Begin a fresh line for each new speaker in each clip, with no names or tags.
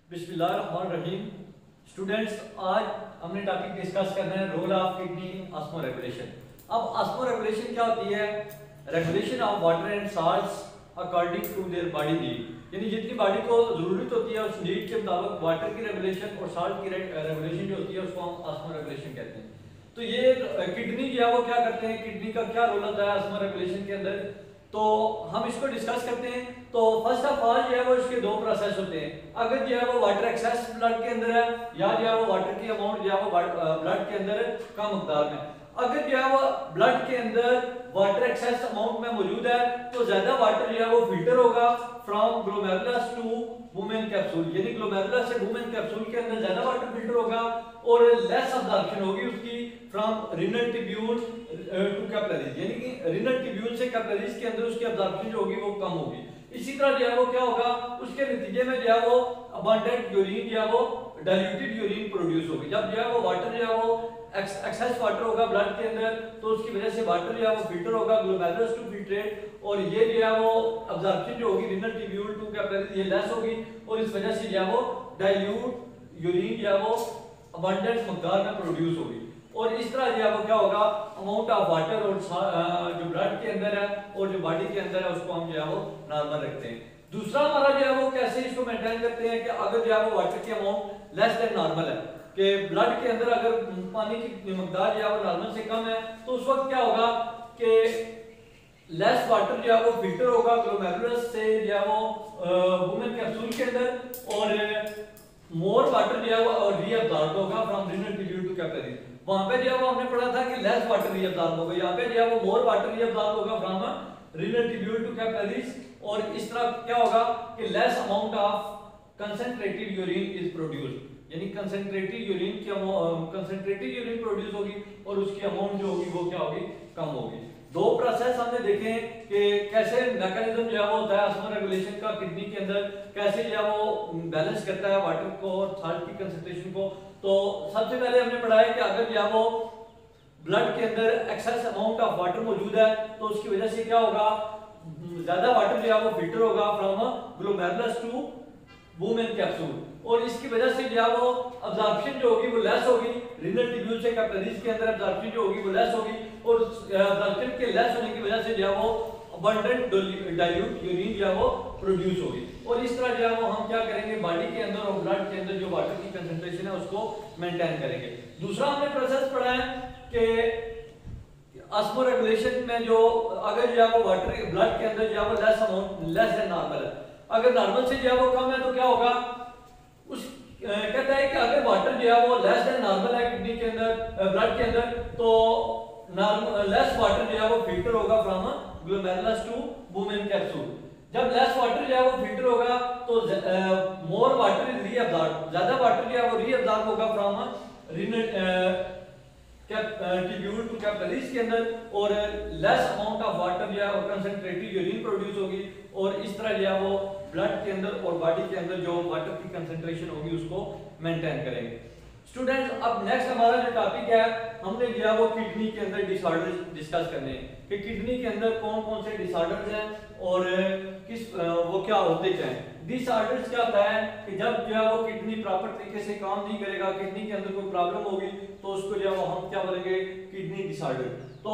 बिस्मिल्लाहिर्रहमानिर्रहीम। स्टूडेंट्स, आज हमने टॉपिक डिस्कस करना है रोल ऑफ किडनी ऑस्मोरेगुलेशन। अब ऑस्मोरेगुलेशन क्या होती है? Regulation of water and salts according to their body need, यानी जितनी बॉडी को जरूरत होती है उस नीड के मुताबिक वाटर की रेगुलेशन और साल्ट की रेगुलेशन जो होती है उसको हम ऑस्मोरेगुलेशन कहते हैं। तो ये किडनी जो है वो क्या करते हैं, किडनी का क्या रोल होता है ऑस्मोरेगुलेशन के अंदर, तो हम इसको डिस्कस करते हैं। तो फर्स्ट ऑफ ऑल जो है वो इसके दो प्रोसेस होते हैं। अगर जो है वो वाटर एक्सेस ब्लड के अंदर है या जो है वो वाटर की अमाउंट जो है वो ब्लड के अंदर कम मकदार में, अगर जो है वो ब्लड के अंदर वाटर एक्सेस अमाउंट में मौजूद है तो ज्यादा वाटर जो है वो फिल्टर होगा from glomerulus to Bowman capsule, यानी ग्लोमेरुलस से वुमेन कैप्सूल के अंदर ज्यादा वाटर फिल्टर होगा और लेस अब्जॉर्प्शन होगी उसकी from renal tubule to capillaries, यानी कि रीनल ट्यूब्यूल से कैपिलरीज के अंदर उसकी अब्जॉर्प्शन जो होगी वो कम होगी। इसी तरह जो है वो क्या होगा, उसके नतीजे में जो है वो अबंडेंट यूरिन जो है वो डाइल्यूटेड यूरिन प्रोड्यूस होगी। जब जो है वो वाटर जो है वो एक्सेस वाटर होगा ब्लड के अंदर तो उसकी वजह से वाटर जो है वो फिल्टर होगा ग्लोमेरुलस टू फिल्ट्रेट, और ये जो है वो अब्जॉर्प्शन जो होगी रीनल ट्यूब्यूल टू कैपिलरीज ये लेस होगी और इस वजह से जो है वो डाइल्यूट यूरिन जो है वो अबंडेंट मकदार में प्रोड्यूस होगी। और इस तरह जो है वो क्या होगा, अमाउंट ऑफ वाटर और जो ब्लड के अंदर है और जो बॉडी के अंदर है उसको हम जो है वो नॉर्मल रखते हैं। दूसरा हमारा जो है वो कैसे इसको मेंटेन करते हैं कि अगर जो है वो वाटर की अमाउंट लेस देन नॉर्मल है, कि ब्लड के अंदर अगर पानी की मकदार जो है वो नॉर्मल से कम है तो उस वक्त क्या होगा कि लेस वाटर जो है वो फिल्टर होगा ग्लोमेरुलस से जो है वो वुमेन कैप्सूल के अंदर और मोर वाटर जो है वो रीअब्सॉर्ब होगा from renal tubule to capillaries. वहां पे जो है वो हमने पढ़ा था कि लेस वाटर रीअब्सॉर्ब होगा, यहाँ पे जो है वो मोर वाटर रीअब्सॉर्ब होगा from renal tubule to capillaries, और इस तरह क्या होगा कि less amount of concentrated urine is produced, यानी कंसंट्रेटेड यूरिन प्रोड्यूस होगी और उसकी अमाउंट जो होगी वो क्या होगी, कम होगी। दो प्रोसेस हमने देखे कि कैसे मैकेनिज्म जो है वो होता है ऑस्मोरेगुलेशन का किडनी के अंदर, कैसे जो है वो बैलेंस करता है वाटर को और साल्ट की कंसंट्रेशन को। तो सबसे पहले हमने पढ़ा है कि अगर जो है वो ब्लड के अंदर एक्सेस अमाउंट ऑफ वाटर मौजूद है तो उसकी वजह से क्या होगा, ज्यादा वाटर जो है वो फिल्टर होगा from glomerulus to Bowman capsule, और इसकी वजह से जो है वो अब्जॉर्प्शन जो होगी वो लेस होगी, रीनल ट्यूब्यूल से कैपिलरीज के अंदर अब्जॉर्प्शन जो होगी वो लेस होगी, और अब्जॉर्प्शन के लेस होने की वजह से जो है वो अबंडेंट डाइल्यूट यूरिन जो है वो प्रोड्यूस होगी। और इस तरह जो है वो हम क्या करेंगे, बॉडी के अंदर और ब्लड के अंदर जो वाटर की कंसंट्रेशन है उसको मेंटेन करेंगे। दूसरा हमने प्रोसेस पढ़ा है कि ऑस्मोरेगुलेशन में जो अगर जो है वो वाटर ब्लड के अंदर जो है वो लेस देन नॉर्मल है, अगर नॉर्मल से जो है वो कम है तो क्या होगा, उस कहता है कि अगर वाटर जो है वो लेस देन नॉर्मल है किडनी के अंदर ब्लड के अंदर तो लेस वाटर जो है वो फिल्टर होगा from glomerulus to Bowman capsule. जब लेस वाटर जो है वो फिल्टर होगा तो मोर वाटर इज रीअब्सॉर्ब, ज्यादा वाटर जो है वो रीअब्सॉर्ब होगा from renal tubule to capillaries के अंदर, और लेस अमाउंट ऑफ वाटर जो है वो कंसंट्रेटेड यूरिन प्रोड्यूस होगी, और इस तरह जो है वो ब्लड के अंदर और बॉडी के अंदर जो वाटर की कंसंट्रेशन होगी उसको मेंटेन करेंगे। स्टूडेंट्स, अब नेक्स्ट हमारा जो टॉपिक है हमने जो है वो किडनी के अंदर डिसऑर्डर्स डिस्कस करने हैं कि किडनी के अंदर कौन कौन से डिसऑर्डर्स हैं और किस वो क्या होते क्या हैं। डिसऑर्डर्स क्या होता है कि जब जो है वो किडनी प्रॉपर तरीके से काम नहीं करेगा, किडनी के अंदर कोई प्रॉब्लम होगी तो उसको जो है वो हम क्या बोलेंगे, किडनी डिसऑर्डर। तो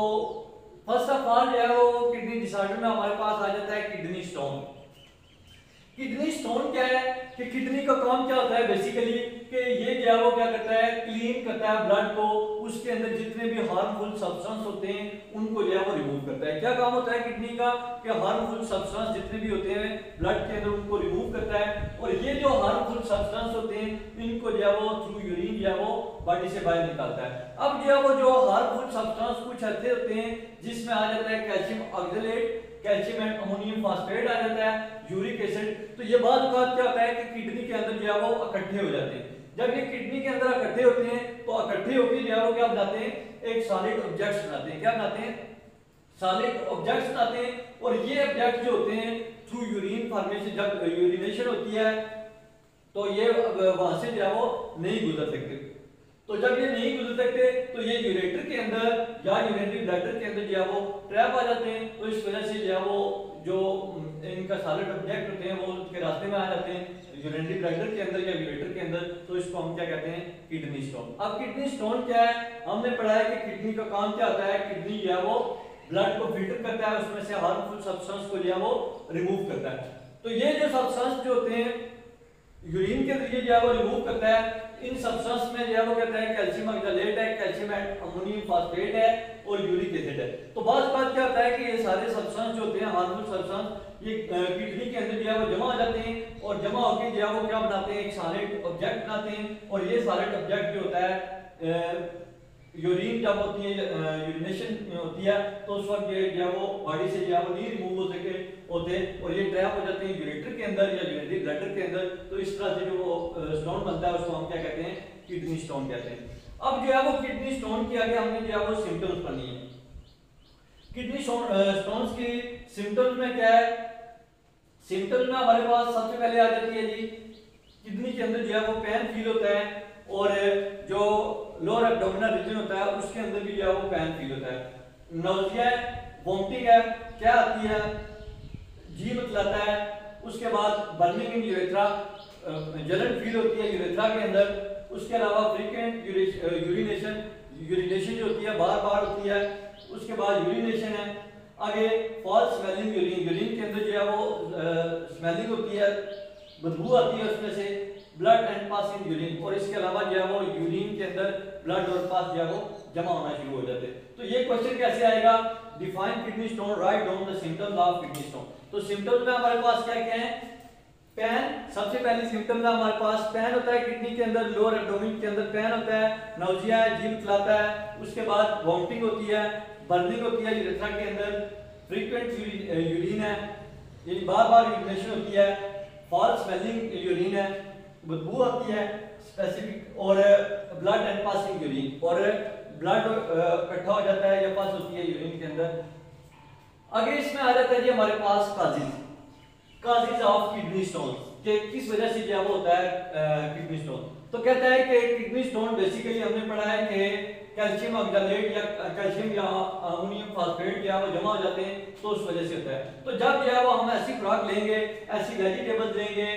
फर्स्ट ऑफ ऑल जो है वो किडनी डिसऑर्डर में हमारे पास आ जाता है किडनी स्टोन। किडनी स्टोन क्या है कि किडनी का काम क्या होता है बेसिकली कि ये जो है वो क्या करता है, क्लीन करता है ब्लड को, उसके अंदर जितने भी हार्मफुल सब्सटेंस होते हैं उनको जो है वो रिमूव करता है। क्या काम होता है किडनी का कि हार्मफुल सब्सटेंस जितने भी होते हैं ब्लड के अंदर उनको रिमूव करता है, और ये जो हार्मफुल सब्सटेंस होते हैं इनको जो है वो थ्रू यूरिन जो है वो बॉडी से बाहर निकालता है। अब जो है वो जो हार्मफुल सब्सटेंस कुछ ऐसे होते हैं जिसमें आ जाता है calcium oxalate, calcium and ammonium phosphate आ जाता है, यूरिक एसिड। तो ये बाद क्या होता है कि किडनी के अंदर जो है वो इकट्ठे हो जाते हैं। जब ये किडनी के अंदर इकट्ठे होते हैं तो इकट्ठे होकर जो है वो क्या बनाते हैं, एक सॉलिड ऑब्जेक्ट्स बनाते हैं। क्या बनाते हैं, सॉलिड ऑब्जेक्ट्स बनाते हैं, और ये ऑब्जेक्ट जो होते हैं थ्रू यूरिन फॉर्मेशन, जब यूरिनेशन होती है तो ये वहां से जो है वो नहीं गुजर सकते। तो जब ये नहीं गुजर सकते तो ये यूरेटर के अंदर या यूरिनरी ब्लैडर के अंदर जो है वो ट्रैप आ जाते हैं, तो इस वजह से जो है वो जो इनका सॉलिड ऑब्जेक्ट होते हैं वो उसके रास्ते में आ जाते हैं यूरिनरी ब्लैडर के अंदर या यूरेटर के अंदर, तो इसको हम क्या कहते हैं, किडनी स्टोन। अब किडनी स्टोन क्या है, हमने पढ़ा है कि किडनी का काम क्या होता है, किडनी जो है वो ब्लड को फिल्टर करता है, उसमें से हार्मफुल सब्सटेंस को जो है वो रिमूव करता है। तो ये जो सब्सटेंस जो होते हैं यूरिन के जरिए जो है वो रिमूव करता है, इन सब्सटेंस में जो है वो कहता है कैल्शियम ऑक्सलेट है, कैल्शियम अमोनियम फास्फेट है और यूरिक एसिड है। तो बात क्या होता है कि ये सारे सब्सटेंस जो होते हैं हार्मफुल सब्सटेंस ये किडनी के अंदर जो है वो जमा हो जाते हैं और जमा होकर जो है वो क्या बनाते हैं, एक सॉलिड ऑब्जेक्ट बनाते हैं। और ये सॉलिड ऑब्जेक्ट जो होता है यूरिन जब होती है यूरिनेशन होती है तो उस वक्त ये जो वो बॉडी से जो वो नहीं रिमूव हो सके होते और ये ट्रैप हो जाते हैं यूरेटर के अंदर या यूरिनरी ब्लैडर के अंदर। तो इस तरह से जो वो स्टोन बनता है उसको हम क्या कहते हैं, किडनी स्टोन कहते हैं। अब जो है वो किडनी स्टोन के आगे हमने जो है वो सिम्टम्स पढ़नी है। किडनी स्टोन्स की सिम्टम्स में क्या है, सिम्टम्स में हमारे पास सबसे पहले आ जाती है जी किडनी के अंदर जो है वो पेन फील होता है और जो लोअर एब्डोमिनल रीजन होता है उसके अंदर भी जो है वो पेन फील होता है। नौजिया है, वोमिटिंग है, क्या आती है, जी मतलाता है। उसके बाद बर्निंग इन यूरेथ्रा, जलन फील होती है यूरेथ्रा के अंदर। उसके अलावा फ्रीक्वेंट यूरिनेशन जो होती है बार बार होती है। उसके बाद यूरिनेशन है। आगे फॉल्स स्मेलिंग यूरिन के अंदर जो है वो स्मेलिंग होती है, बदबू आती है उसमें से। Blood and pass in urine, और इसके अलावा जो है वो यूरिन के अंदर ब्लड और पास जो है वो जमा होना शुरू हो जाते हैं। तो ये क्वेश्चन कैसे आएगा, define kidney stone, write down the symptoms of kidney stone. तो सिम्टम्स में हमारे पास क्या क्या है, पेन, सबसे पहले सिम्टम्स हमारे पास पेन होता है किडनी के अंदर, लोअर एब्डोमेन के अंदर पेन होता है, नौजिया है, जी खिलाता है। उसके बाद वोमिटिंग होती है, बर्निंग होती है यूरेथ्रा के अंदर, फ्रीक्वेंट यूरिन है, ये बार बार यूरिनेशन होती है, फॉल्स स्मेलिंग यूरिन है, बदबू आती है स्पेसिफिक, और ब्लड एंड पासिंग यूरिन, और ब्लड इकट्ठा हो जाता है या पास होती है यूरिन के अंदर। आगे इसमें आ जाता है जी हमारे पास काजेज ऑफ किडनी स्टोन, कि किस वजह से क्या वो होता है किडनी स्टोन। तो कहता है कि किडनी स्टोन बेसिकली हमने पढ़ा है कि कैल्शियम ऑक्सलेट या कैल्शियम या अमोनियम फास्फेट जो है वो जमा हो जाते हैं, तो उस वजह से होता है। तो जब जो है वो हम ऐसी खुराक लेंगे, ऐसी वेजिटेबल्स लेंगे,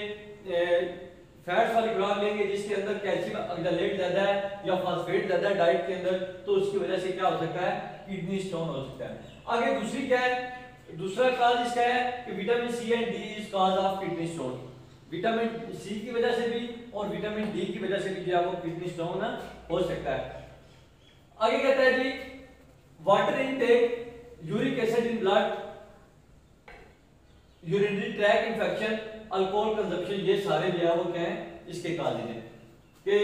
फैट्स वाली खुराक लेंगे जिसके अंदर कैल्शियम ऑक्सलेट ज्यादा है या फास्फेट ज्यादा है डाइट के अंदर, तो उसकी वजह से क्या हो सकता है, किडनी स्टोन हो सकता है। आगे दूसरी क्या है, दूसरा काज इसका है कि vitamin C and D is cause of kidney stone. Vitamin C की वजह से भी और विटामिन डी की वजह से भी जो है वो किडनी स्टोन हो सकता है। आगे कहता है जी water intake, uric acid in blood, urinary tract infection, alcohol consumption, ये सारे जो है वो क्या है इसके काजेज हैं। कि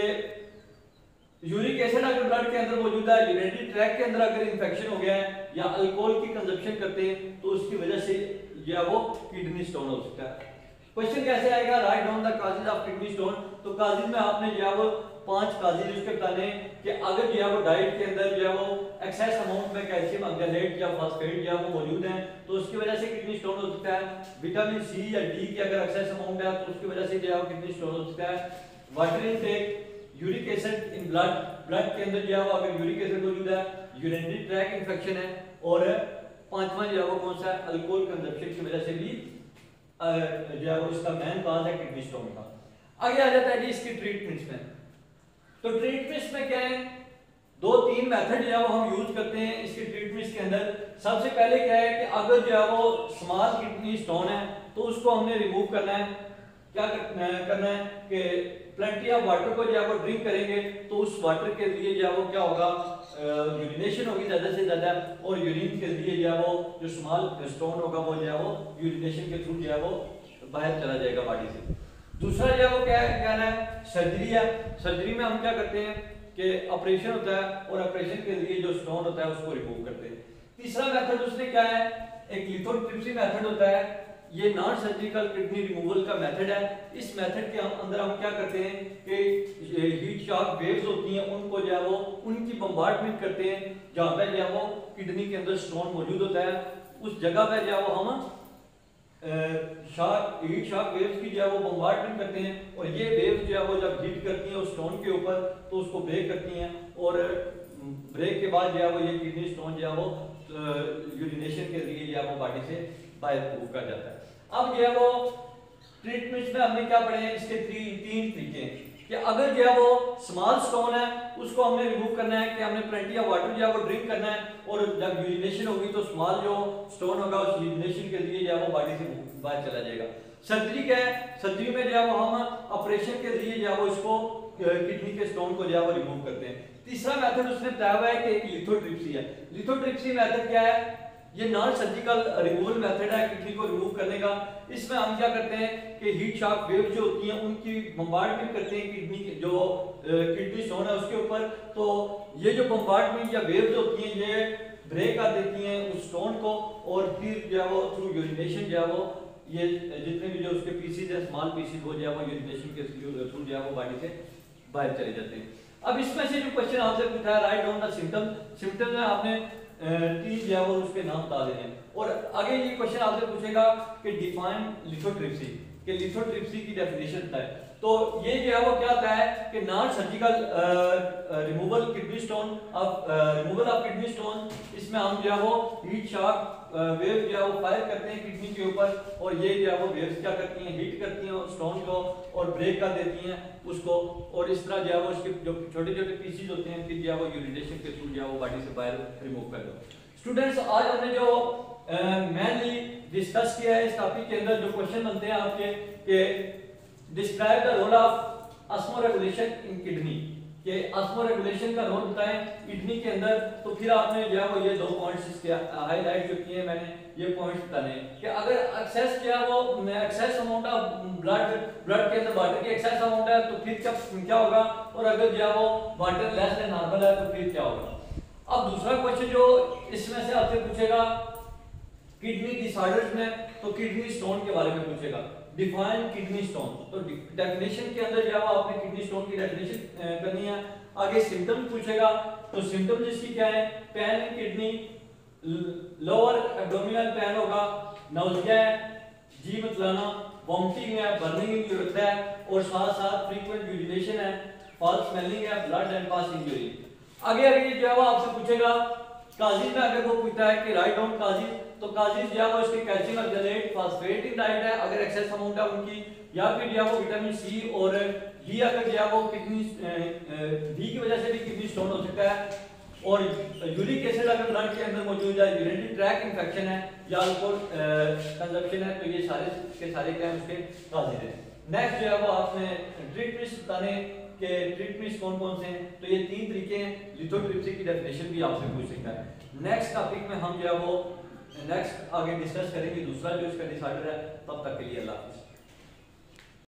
यूरिक एसिड अगर ब्लड के अंदर मौजूद है, यूरिनरी ट्रैक के अंदर अगर इन्फेक्शन हो गया है या अल्कोहल की कंजप्शन करते हैं तो उसकी वजह से जो है वो किडनी स्टोन हो सकता है। क्वेश्चन कैसे आएगा, write down the causes of kidney stone. तो काजेज में आपने जो है वो 5 काजेज उसके बताने कि अगर जो है वो डाइट के अंदर जो है वो एक्सेस अमाउंट में कैल्शियम ऑक्सलेट या फास्फेट जो है वो मौजूद है तो उसकी वजह से किडनी स्टोन हो सकता है। विटामिन सी या डी की अगर एक्सेस अमाउंट है तो उसकी वजह से जो है वो किडनी स्टोन हो सकता है। Water intake, uric acid in blood, blood के अंदर जो है वो अगर यूरिक एसिड मौजूद है, यूरिनरी ट्रैक इन्फेक्शन है, और 5वां जो है वो कौन सा है, अल्कोहल कंजप्शन की वजह से भी जो है वो इसका मेन काज है किडनी स्टोन का। आगे आ जाता है जी इसकी ट्रीटमेंट्स में। तो ट्रीटमेंट्स में क्या है, 2-3 मेथड जो है वो हम यूज करते हैं इसके ट्रीटमेंट्स के अंदर। सबसे पहले क्या है कि अगर जो है वो स्मॉल किडनी स्टोन है तो उसको हमने रिमूव करना है। क्या करना है कि प्लेंटी ऑफ वाटर को जो है वो ड्रिंक करेंगे तो उस वाटर के लिए जो है वो क्या होगा, यूरिनेशन होगी ज्यादा से ज्यादा, और यूरिन के लिए जो है वो जो स्मॉल स्टोन होगा वो जो है वो यूरिनेशन के थ्रू जो है वो बाहर चला जाएगा बॉडी से। दूसरा जो है वो क्या है, सर्जरी है। सर्जरी में हम क्या करते हैं कि ऑपरेशन होता है और ऑपरेशन के लिए जो स्टोन होता है उसको रिमूव करते हैं। तीसरा मेथड उसमें क्या है, एक लिथोट्रिप्सी मेथड होता है, ये नॉन सर्जिकल किडनी रिमूवल का मेथड है। इस मेथड के अंदर हम क्या करते हैं कि हीट शॉक वेव्स होती हैं उनको जो है वो उनकी बम्बार्डमेंट करते हैं जहाँ पे जो है वो किडनी के अंदर स्टोन मौजूद होता है, उस जगह पे जो है वो हम हीट शॉक वेव्स की जो है वो बम्बार्डमेंट करते हैं, और ये वेव्स जो है वो जब हिट करती हैं उस स्टोन के ऊपर तो उसको ब्रेक करती हैं, और ब्रेक के बाद जो है वो ये किडनी स्टोन जो है वो यूरिनेशन के लिए जो है वो बॉडी से बाहर मूव कर जाता है। अब जो है वो ट्रीटमेंट में हमने क्या पढ़े हैं, इसके तीन तरीके हैं कि अगर जो है वो स्मॉल स्टोन है उसको हमने रिमूव करना है कि हमने प्लेंटी ऑफ वाटर जो है वो ड्रिंक करना है, और जब यूरिनेशन होगी तो स्मॉल जो स्टोन होगा उस यूरिनेशन के लिए जो है वो बॉडी से बाहर चला जाएगा। सर्जरी क्या है, सर्जरी में जो है वो हम ऑपरेशन के लिए जो है वो इसको किडनी के स्टोन को जो है वो रिमूव करते हैं। तीसरा मेथड उसने बताया हुआ है कि एक लिथोट्रिप्सी है। लिथोट्रिप्सी मेथड क्या है, ये नॉन सर्जिकल रिमूवल मेथड है किडनी को रिमूव करने का। इसमें हम क्या करते हैं कि हीट शॉक वेव जो होती हैं उनकी बम्बार्डमेंट करते हैं किडनी के जो किडनी स्टोन है उसके ऊपर। तो ये जो बम्बार्डमेंट या वेव जो होती हैं ये ब्रेक कर देती हैं उस स्टोन को, और फिर जो है वो थ्रू यूरिनेशन जो है वो ये जितने भी जो उसके पीसीज है स्मॉल पीसीज वो जो है वो यूरिनेशन के थ्रू जो है वो बॉडी से बाहर चले जाते हैं। अब इसमें से जो क्वेश्चन आपसे पूछा है write down the symptom, symptom में आपने तीन जो है वो उसके नाम बता देने हैं। और आगे ये क्वेश्चन आपसे पूछेगा कि डिफाइन लिथोट्रिप्सी, कि लिथोट्रिप्सी की डेफिनेशन बताए। तो ये जो है वो क्या होता है कि non surgical removal kidney stone of removal of kidney stone, इसमें हम जो है वो हीट शॉक वेव जो है वो फायर करते हैं किडनी के ऊपर, और ये जो है वो वेव्स क्या करती हैं, हीट करती हैं स्टोन को और ब्रेक कर देती हैं उसको, और इस तरह जो है वो उसके जो छोटे छोटे पीसीज होते हैं फिर जो है वो यूरिनेशन के थ्रू जो है वो बॉडी से बाहर रिमूव कर दो। स्टूडेंट्स आज हमने जो मेनली डिस्कस किया है इस टॉपिक के अंदर जो क्वेश्चन बनते हैं आपके कि describe the role of osmoregulation in kidney, कि ऑस्मोरेगुलेशन का रोल बताएं किडनी के अंदर। तो फिर आपने जो है वो ये दो पॉइंट्स इसके हाईलाइट जो किए मैंने ये पॉइंट्स बताने हैं कि अगर एक्सेस क्या वो एक्सेस अमाउंट ऑफ ब्लड के अंदर वाटर की एक्सेस अमाउंट है तो फिर क्या होगा, और अगर जो है वो वाटर लेस देन नॉर्मल है तो फिर क्या होगा। अब दूसरा क्वेश्चन जो इसमें से आपसे पूछेगा किडनी डिसऑर्डर्स में, तो किडनी स्टोन के बारे में पूछेगा, डिफाइन किडनी स्टोन। तो डेफिनेशन के अंदर जो है आपने किडनी स्टोन की डेफिनेशन करनी है। आगे सिम्टम पूछेगा, तो सिम्टम जिसकी क्या है, pain in kidney, lower abdominal pain होगा, नाउजिया है, जी मतलाना, वॉमिटिंग है, बर्निंग की जरूरत है, और साथ साथ फ्रीक्वेंट यूरिनेशन है, फॉल स्मेलिंग है, ब्लड एंड पासिंग यूरिन। आगे जो है वो आपसे पूछेगा काजिज में, अगर वो पूछता है कि राइट डाउन काजिज, तो काजिज जो है वो इसके calcium oxalate phosphate in diet है अगर एक्सेस अमाउंट है उनकी, या फिर जो है वो विटामिन सी और डी अगर जो है वो किडनी डी की वजह से भी किडनी स्टोन हो सकता है, और यूरिक एसिड अगर ब्लड के अंदर मौजूद है, यूरिनरी ट्रैक्ट इंफेक्शन है या अल्कोहल कंजप्शन है, तो ये सारे के सारे क्या है उसके काजिज हैं। नेक्स्ट जो है वो आपने ट्रीटमेंट्स बताने के ट्रीटमेंट्स कौन कौन से हैं, तो ये तीन तरीके हैं। लिथोट्रिप्सी की डेफिनेशन भी आपसे पूछ सकता है। नेक्स्ट टॉपिक में हम जो है वो नेक्स्ट आगे डिस्कस करेंगे दूसरा जो इसका डिसऑर्डर है। तब तक के लिए अल्लाह हाफिज़।